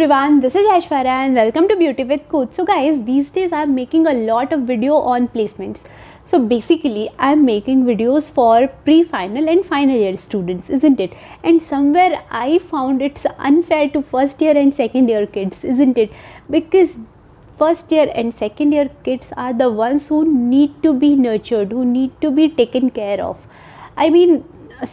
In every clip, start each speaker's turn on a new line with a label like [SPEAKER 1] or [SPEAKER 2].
[SPEAKER 1] everyone, this is Aishwarya and welcome to Beauty with Coach. So guys, these days I'm making a lot of video on placements. So basically I'm making videos for pre-final and final year students, isn't it? And somewhere I found it's unfair to first year and second year kids, isn't it? Because first year and second year kids are the ones who need to be nurtured, who need to be taken care of. I mean,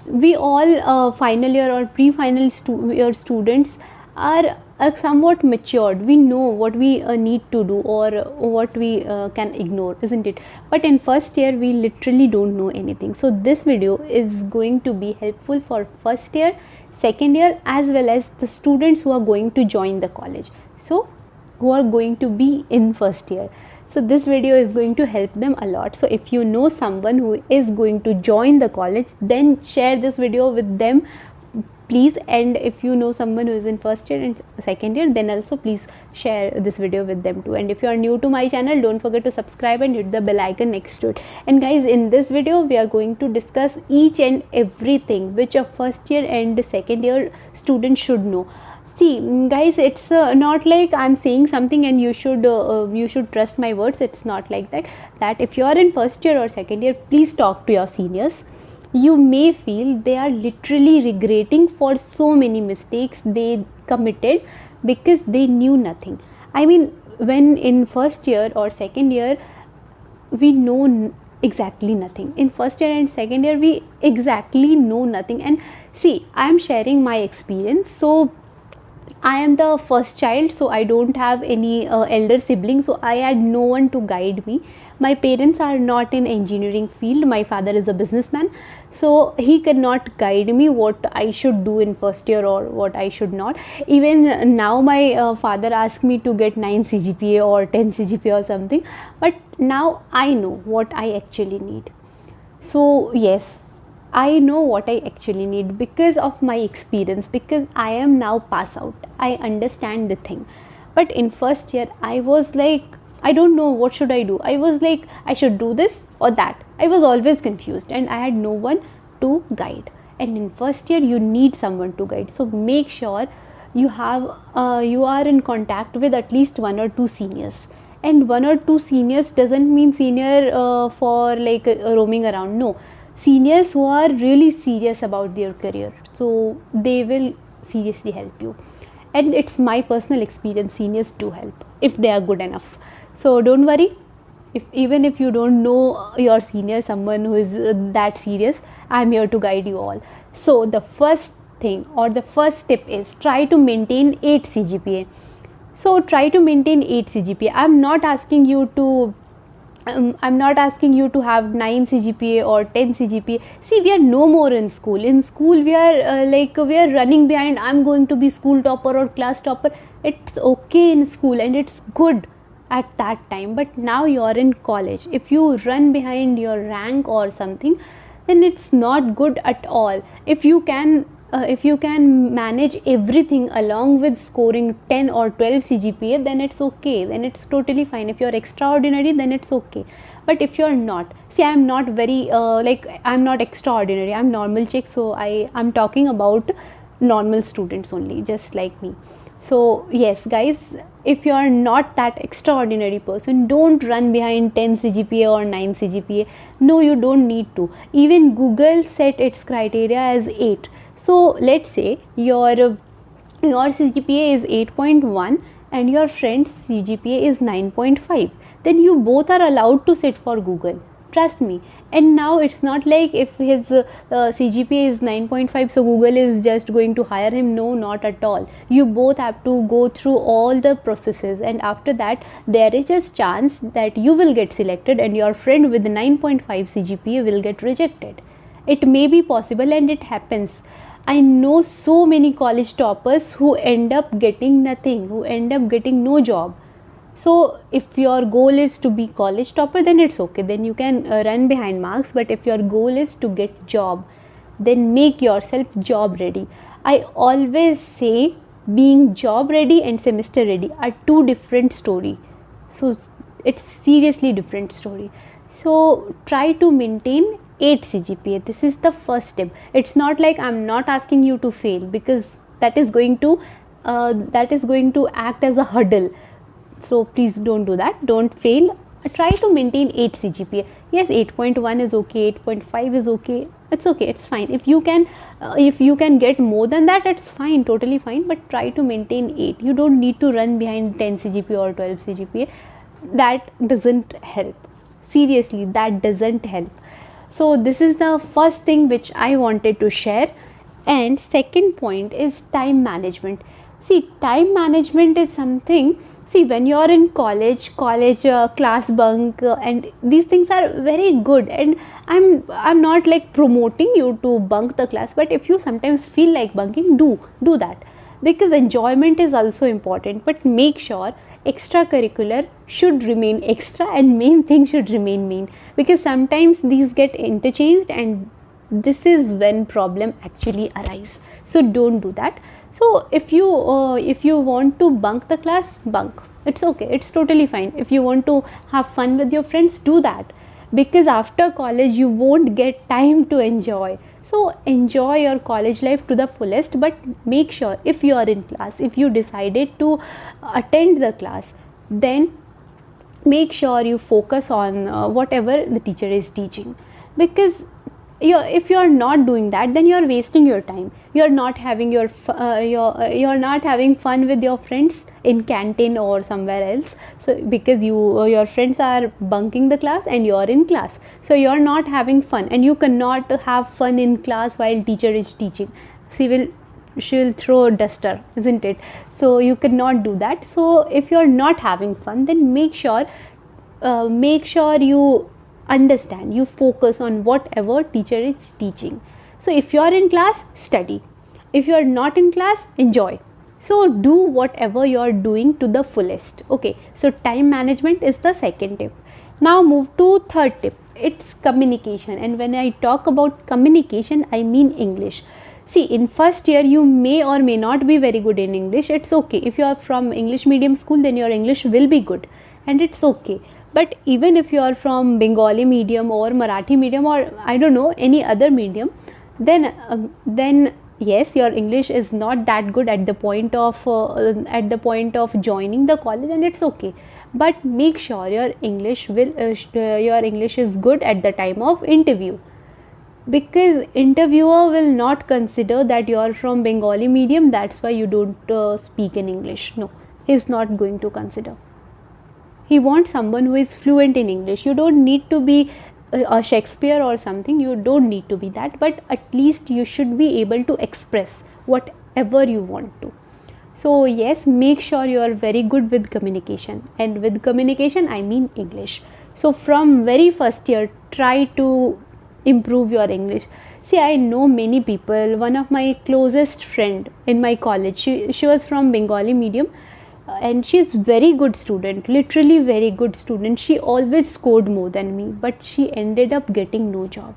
[SPEAKER 1] we all final year or pre-final year students are somewhat matured. We know what we need to do or what we can ignore, isn't it? But in first year we literally don't know anything. So this video is going to be helpful for first year, second year, as well as the students who are going to join the college, so who are going to be in first year. So this video is going to help them a lot. So if you know someone who is going to join the college, then share this video with them, please. And if you know someone who is in first year and second year, then also please share this video with them too. And if you are new to my channel, don't forget to subscribe and hit the bell icon next to it. And guys, in this video we are going to discuss each and everything which a first year and second year student should know. See guys, it's not like I'm saying something and you should trust my words. It's not like that if you are in first year or second year, please talk to your seniors. You may feel they are literally regretting for so many mistakes they committed because they knew nothing. I mean, when in first year or second year we know exactly nothing. In first year and second year we exactly know nothing. And see, I am sharing my experience. So I am the first child, so I don't have any elder siblings, so I had no one to guide me. My parents are not in engineering field. My father is a businessman, so he cannot guide me what I should do in first year or what I should not. Even now my father asks me to get 9 CGPA or 10 CGPA or something, but now I know what I actually need. So yes, I know what I actually need because of my experience, because I am now pass out. I understand the thing. But in first year I was like, I don't know what should I do. I was like, I should do this or that. I was always confused and I had no one to guide. And in first year you need someone to guide. So make sure you are in contact with at least 1 or 2 seniors. And 1 or 2 seniors doesn't mean senior for like roaming around. No. Seniors who are really serious about their career, so they will seriously help you. And it's my personal experience, seniors do help if they are good enough. So don't worry, even if you don't know your senior, someone who is that serious, I'm here to guide you all. So the first thing or the first tip is try to maintain 8 CGPA. So try to maintain 8 CGPA. I'm not asking you to have 9 CGPA or 10 CGPA. See, we are no more in school. In school, we are we are running behind. I'm going to be school topper or class topper. It's okay in school and it's good at that time. But now you are in college. If you run behind your rank or something, then it's not good at all. If you can manage everything along with scoring 10 or 12 CGPA, then it's okay, then it's totally fine. If you're extraordinary, then it's okay. But if you're not, see, I'm not very I'm not extraordinary, I'm normal chick, so I'm talking about normal students only, just like me. So yes guys, if you are not that extraordinary person, don't run behind 10 CGPA or 9 CGPA. No, you don't need to. Even Google set its criteria as 8. So let's say your CGPA is 8.1 and your friend's CGPA is 9.5. Then you both are allowed to sit for Google. Trust me. And now it's not like if his CGPA is 9.5, so Google is just going to hire him. No, not at all. You both have to go through all the processes, and after that there is a chance that you will get selected and your friend with 9.5 CGPA will get rejected. It may be possible and it happens. I know so many college toppers who end up getting nothing, who end up getting no job. So if your goal is to be college topper, then it's okay, then you can run behind marks. But if your goal is to get job, then make yourself job ready. I always say being job ready and semester ready are 2 different story. So it's seriously different story. So try to maintain 8 CGPA. This is the first step. It's not like I'm not asking you to fail, because that is going to that is going to act as a hurdle. So please don't do that. Don't fail. Try to maintain 8 CGPA. Yes, 8.1 is okay, 8.5 is okay. It's okay, it's fine. If you can get more than that, it's fine, totally fine. But try to maintain 8. You don't need to run behind 10 CGPA or 12 CGPA. That doesn't help. Seriously, that doesn't help. So this is the first thing which I wanted to share. And second point is time management. See, time management is something. See, when you're in college, class bunk, and these things are very good. And I'm not like promoting you to bunk the class, but if you sometimes feel like bunking, do that, because enjoyment is also important. But make sure extracurricular should remain extra and main thing should remain main, because sometimes these get interchanged, and this is when problem actually arise. So don't do that. So if you want to bunk the class, bunk. It's okay, it's totally fine. If you want to have fun with your friends, do that, because after college you won't get time to enjoy. So enjoy your college life to the fullest, but make sure if you are in class, if you decided to attend the class, then make sure you focus on whatever the teacher is teaching, because if you are not doing that, then you are wasting your time. You are not having you're not having fun with your friends in canteen or somewhere else. So because your friends are bunking the class and you are in class, so you are not having fun, and you cannot have fun in class while teacher is teaching. She will throw a duster, isn't it? So you cannot do that. So if you are not having fun, then make sure you understand, you focus on whatever teacher is teaching. So if you are in class, study. If you are not in class, enjoy. So do whatever you are doing to the fullest. Okay, so time management is the second tip. Now move to third tip. It's communication. And when I talk about communication, I mean English. See, in first year you may or may not be very good in English. It's okay. If you are from English medium school, then your English will be good, and it's okay. But even if you are from Bengali medium or Marathi medium, or I don't know, any other medium, then yes, your English is not that good at the point of joining the college, and it's okay. But make sure your English is good at the time of interview, because interviewer will not consider that you are from Bengali medium, that's why you don't speak in English. No, he is not going to consider. He wants someone who is fluent in English. You don't need to be a Shakespeare or something. You don't need to be that, but at least you should be able to express whatever you want to. So yes, make sure you are very good with communication, and with communication I mean English. So from very first year, try to improve your English. See, I know many people. One of my closest friend in my college, she was from Bengali medium, and she is very good student, literally very good student. She always scored more than me, but she ended up getting no job.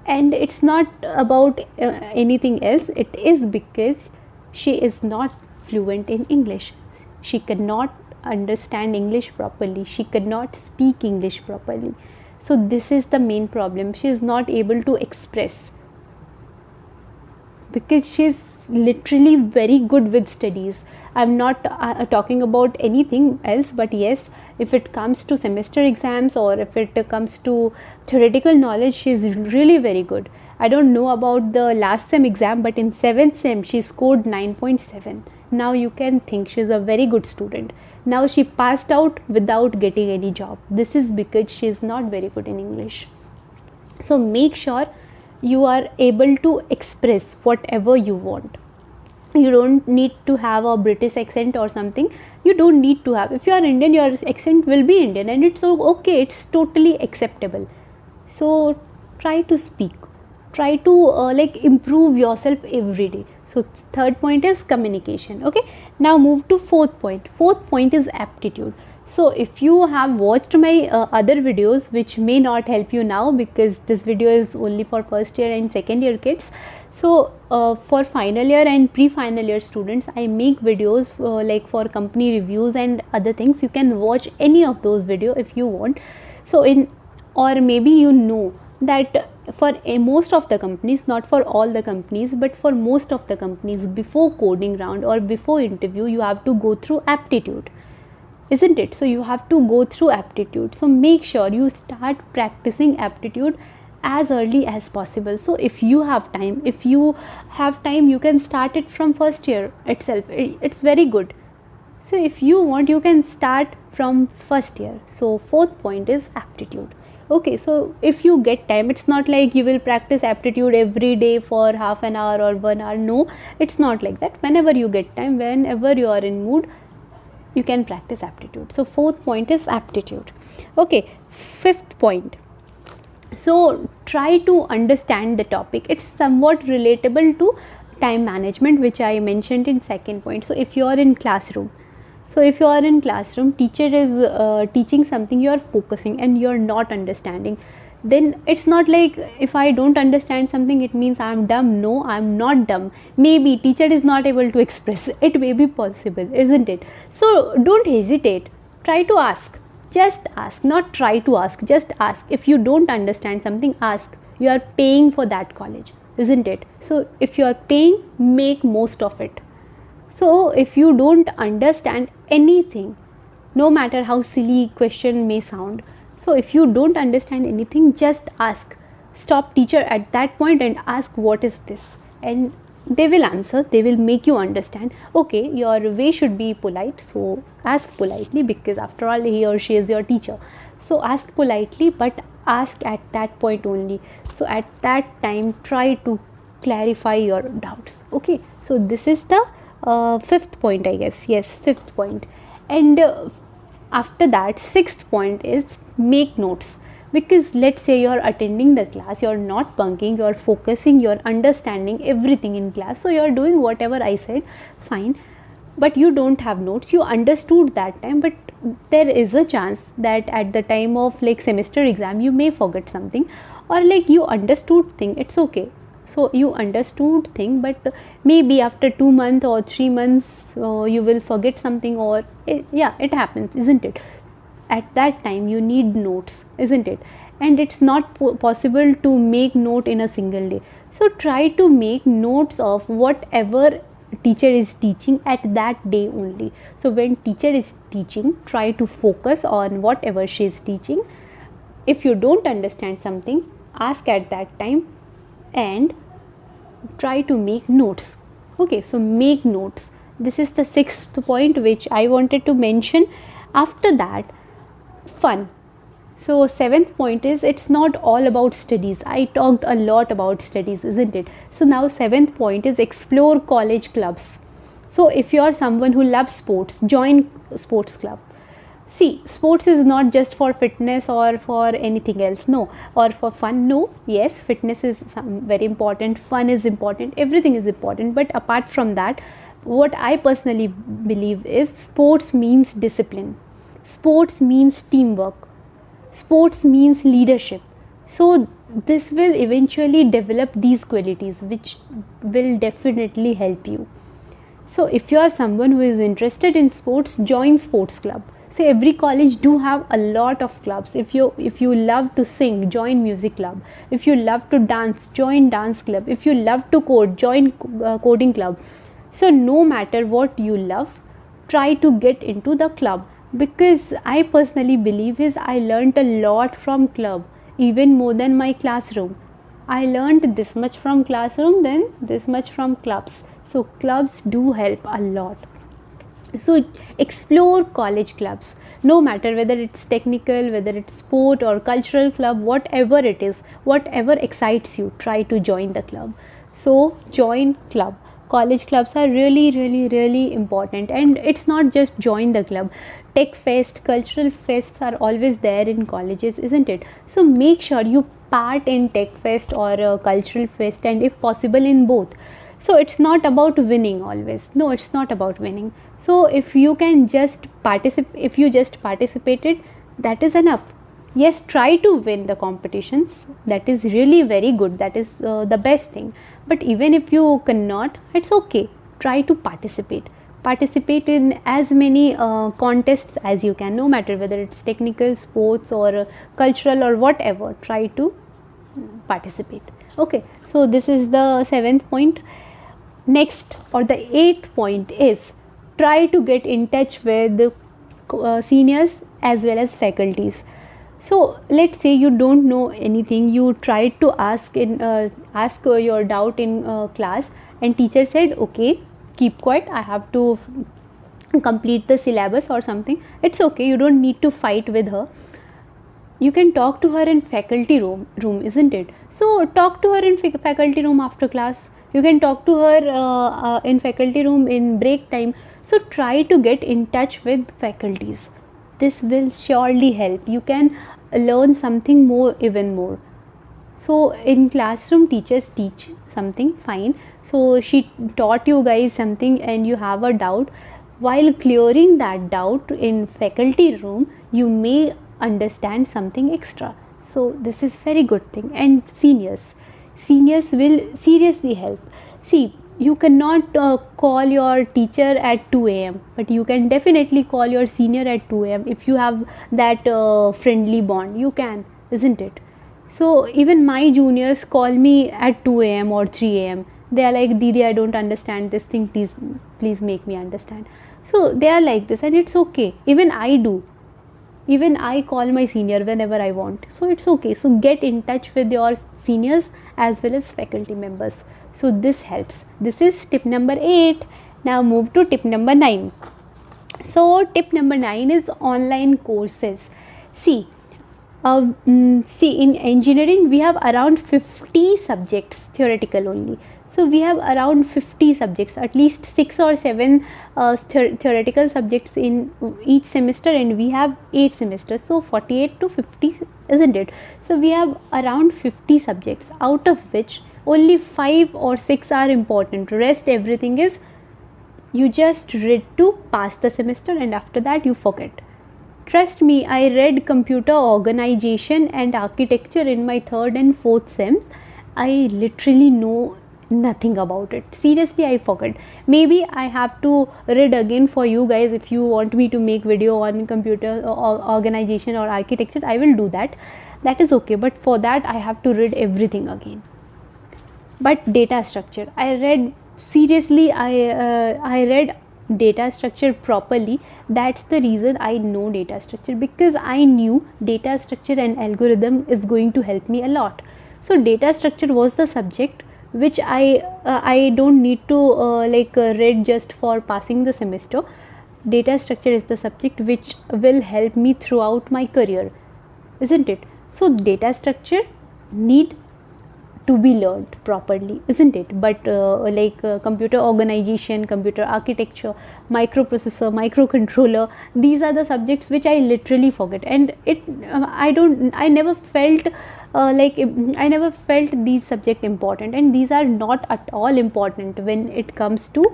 [SPEAKER 1] And it's not about anything else. It is because she is not fluent in English. She cannot understand English properly. She cannot speak English properly. So this is the main problem. She is not able to express, because she is literally very good with studies. I'm not talking about anything else, but yes, if it comes to semester exams or if it comes to theoretical knowledge, she is really very good. I don't know about the last sem exam, but in 7th sem she scored 9.7. Now you can think she is a very good student. Now she passed out without getting any job. This is because she is not very good in English. So make sure you are able to express whatever you want. You don't need to have a British accent or something. You don't need to have. If you are Indian, your accent will be Indian, and it's okay. It's totally acceptable. So try to speak. Try to improve yourself every day. So third point is communication. Okay. Now move to fourth point. Fourth point is aptitude. So if you have watched my other videos, which may not help you now because this video is only for first year and second year kids. So for final year and pre-final year students, I make videos like for company reviews and other things. You can watch any of those videos if you want. So or maybe you know that for most of the companies, not for all the companies, but for most of the companies, before coding round or before interview, you have to go through aptitude, isn't it? So you have to go through aptitude. So make sure you start practicing aptitude as early as possible. So if you have time, you can start it from first year itself. It's very good. So if you want, you can start from first year. So fourth point is aptitude. Okay, so if you get time, it's not like you will practice aptitude every day for half an hour or 1 hour. No, it's not like that. Whenever you get time, whenever you are in mood, you can practice aptitude. So fourth point is aptitude. Okay, fifth point. So try to understand the topic. It's somewhat relatable to time management, which I mentioned in second point. So if you are in classroom, teacher is teaching something, you are focusing and you are not understanding, then it's not like if I don't understand something it means I'm dumb. No, I'm not dumb. Maybe teacher is not able to express, it may be possible, isn't it? So don't hesitate, try to ask. Just ask, not try to ask, just ask. If you don't understand something, ask. You are paying for that college, isn't it? So if you are paying, make most of it. So if you don't understand anything, no matter how silly question may sound, so if you don't understand anything, just ask. Stop teacher at that point and ask, what is this? And they will answer, they will make you understand. Okay, your way should be polite, so ask politely, because after all he or she is your teacher. So ask politely, but ask at that point only. So at that time, try to clarify your doubts. Okay, so this is the fifth point, I guess. Yes, fifth point. And after that, sixth point is make notes. Because let's say you're attending the class, you're not bunking, you're focusing, you're understanding everything in class, so you're doing whatever I said, fine, but you don't have notes. You understood that time, but there is a chance that at the time of like semester exam you may forget something, or like you understood thing, it's okay. So you understood thing, but maybe after 2 months or 3 months you will forget something, or it happens, isn't it? At that time you need notes, isn't it? And it's not possible to make note in a single day. So try to make notes of whatever teacher is teaching at that day only. So when teacher is teaching, try to focus on whatever she is teaching. If you don't understand something, ask at that time and try to make notes. Okay, so make notes. This is the sixth point which I wanted to mention. After that, fun. So seventh point is, it's not all about studies. I talked a lot about studies, isn't it? So now seventh point is explore college clubs. So if you are someone who loves sports, join sports club. See, sports is not just for fitness or for anything else, no, or for fun, no. Yes, fitness is very important, fun is important, everything is important, but apart from that, what I personally believe is sports means discipline. Sports means teamwork. Sports means leadership. So this will eventually develop these qualities which will definitely help you. So if you are someone who is interested in sports, join sports club. So every college do have a lot of clubs. If you love to sing, join music club. If you love to dance, join dance club. If you love to code, join coding club. So no matter what you love, try to get into the club. Because I personally believe is I learned a lot from club, even more than my classroom. I learned this much from classroom, then this much from clubs. So clubs do help a lot. So explore college clubs, no matter whether it's technical, whether it's sport or cultural club, whatever it is, whatever excites you, try to join the club. So join club. College clubs are really important, and it's not just join the club. Tech fest, cultural fests are always there in colleges, isn't it? So make sure you part in tech fest or a cultural fest, and if possible in both. So it's not about winning always. No, it's not about winning. So if you can just participate, if you just participated, that is enough. Yes, try to win the competitions. That is really very good. That is the best thing. But even if you cannot, it's okay. Try to participate. Participate in as many contests as you can, no matter whether it's technical, sports or cultural or whatever. Try to participate. Okay, so this is the 7th point. Next, or the 8th point is try to get in touch with the seniors as well as faculties. So let's say you don't know anything, you tried to ask your doubt in class, and teacher said, okay, keep quiet, I have to complete the syllabus or something. It's okay, you don't need to fight with her. You can talk to her in faculty room, isn't it? So talk to her in faculty room after class. You can talk to her in faculty room in break time. So try to get in touch with faculties. This will surely help. You can learn something more, even more. So in classroom, teachers teach something, fine. So she taught you guys something and you have a doubt. While clearing that doubt in faculty room, you may understand something extra. So this is very good thing. And seniors will seriously help. See, you cannot call your teacher at 2 a.m, but you can definitely call your senior at 2 a.m. if you have that friendly bond. You can, isn't it? So even my juniors call me at 2 a.m. or 3 a.m. They are like, Didi, I don't understand this thing, please make me understand. So they are like this, and it's okay. Even I do. Even I call my senior whenever I want. So it's okay. So get in touch with your seniors as well as faculty members. So this helps. This is tip number 8. Now move to tip number 9. So tip number 9 is online courses. See, in engineering we have around 50 subjects, theoretical only. So we have around 50 subjects, at least 6 or 7 theoretical subjects in each semester, and we have 8 semesters, so 48 to 50, isn't it? So we have around 50 subjects, out of which only 5 or 6 are important. Rest everything is you just read to pass the semester, and after that you forget. Trust me, I read computer organization and architecture in my 3rd and 4th sems. I literally know nothing about it. Seriously, I forgot. Maybe I have to read again for you guys. If you want me to make video on computer organization or architecture, I will do that. That is okay, but for that I have to read everything again. But data structure, I read seriously. I read data structure properly. That's the reason I know data structure, because I knew data structure and algorithm is going to help me a lot. So data structure was the subject which I don't need to read just for passing the semester. Data structure is the subject which will help me throughout my career, isn't it? So data structure need to be learned properly, isn't it? But computer organization, computer architecture, microprocessor, microcontroller, these are the subjects which I literally forget, and I never felt I never felt these subjects important, and these are not at all important when it comes to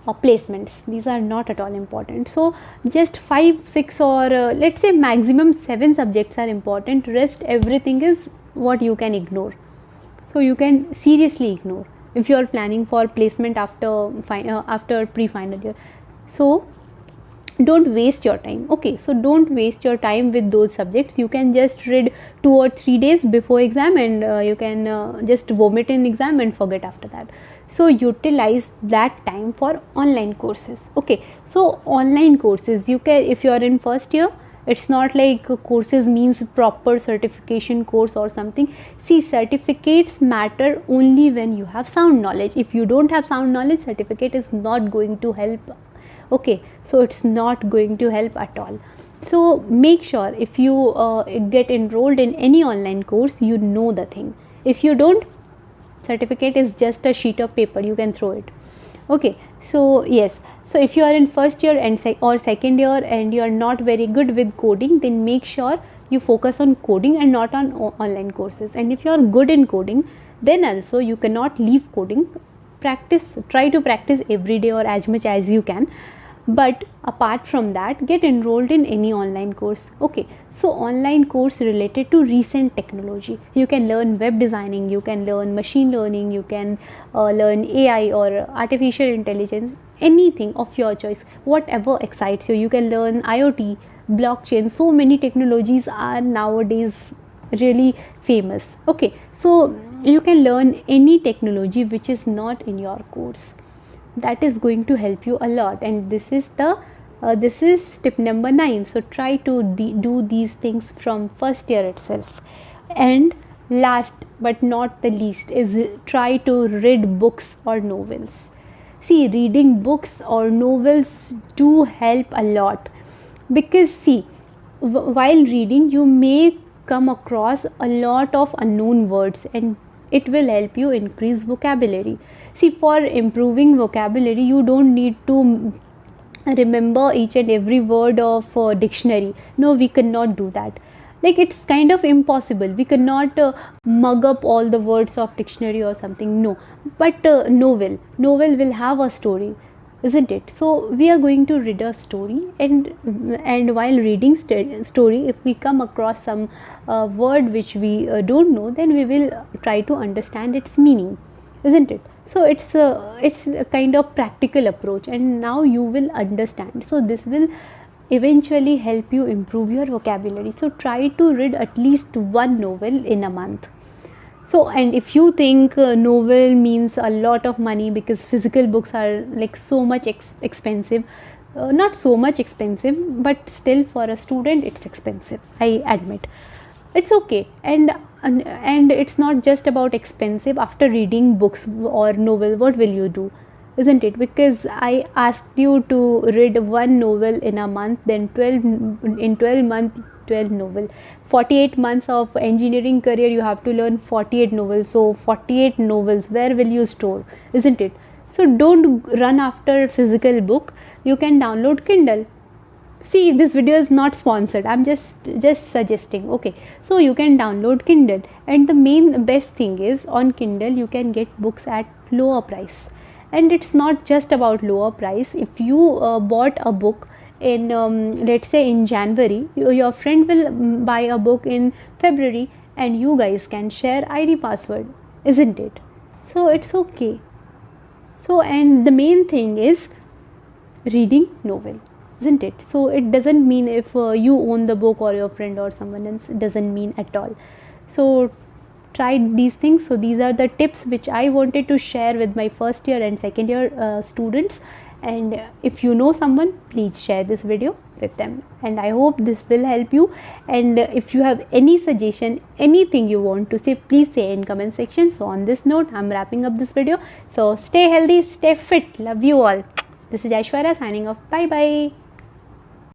[SPEAKER 1] placements. These are not at all important. So just 5, 6 or let's say maximum 7 subjects are important. Rest everything is what you can ignore. So you can seriously ignore if you are planning for placement after pre-final year. So don't waste your time. Okay, so don't waste your time with those subjects. You can just read 2 or 3 days before exam, and you can just vomit in exam and forget after that. So utilize that time for online courses. Okay, so online courses, you can, if you are in first year, it's not like courses means proper certification course or something. See, certificates matter only when you have sound knowledge. If you don't have sound knowledge, certificate is not going to help. Okay, so it's not going to help at all. So make sure if you get enrolled in any online course, you know the thing. If you don't, certificate is just a sheet of paper, you can throw it. Okay, so yes, so if you are in first year and or second year and you are not very good with coding, then make sure you focus on coding and not on online courses. And if you are good in coding, then also you cannot leave coding. Try to practice every day or as much as you can. But apart from that, get enrolled in any online course. Okay, so online course related to recent technology. You can learn web designing, you can learn machine learning, you can learn AI or artificial intelligence, anything of your choice, whatever excites you. You can learn IoT, blockchain. So many technologies are nowadays really famous. Okay, so you can learn any technology which is not in your course. That is going to help you a lot, and this is tip number 9. So try to do these things from first year itself. And last but not the least is try to read books or novels. See, reading books or novels do help a lot, because see, while reading you may come across a lot of unknown words, and it will help you increase vocabulary. See, for improving vocabulary you don't need to remember each and every word of dictionary. No, we cannot do that. Like, it's kind of impossible. We cannot mug up all the words of dictionary or something. No, but novel will have a story, isn't it? So we are going to read a story, and while reading story, if we come across some word which we don't know, then we will try to understand its meaning, isn't it? So it's a kind of practical approach, and now you will understand. So this will eventually help you improve your vocabulary. So try to read at least one novel in a month. So, and if you think novel means a lot of money, because physical books are like so much expensive, not so much expensive, but still for a student it's expensive, I admit. It's okay, and it's not just about expensive. After reading books or novel, what will you do, isn't it? Because I asked you to read one novel in a month, then 12 months 12 novel. 48 months of engineering career, you have to learn 48 novels. So 48 novels, where will you store, isn't it? So don't run after physical book. You can download Kindle. See, this video is not sponsored, I'm just suggesting. Okay, so you can download Kindle, and the main best thing is, on Kindle you can get books at lower price. And it's not just about lower price. If you bought a book in let's say in January, your friend will buy a book in February, and you guys can share ID password, isn't it? So it's okay. So, and the main thing is reading novel, isn't it? So it doesn't mean if you own the book or your friend or someone else, it doesn't mean at all. So try these things. So these are the tips which I wanted to share with my first year and second year students. And if you know someone, please share this video with them, and I hope this will help you. And if you have any suggestion, anything you want to say, please say in comment section. So on this note, I'm wrapping up this video. So stay healthy, stay fit, love you all. This is Aishwarya signing off. Bye bye.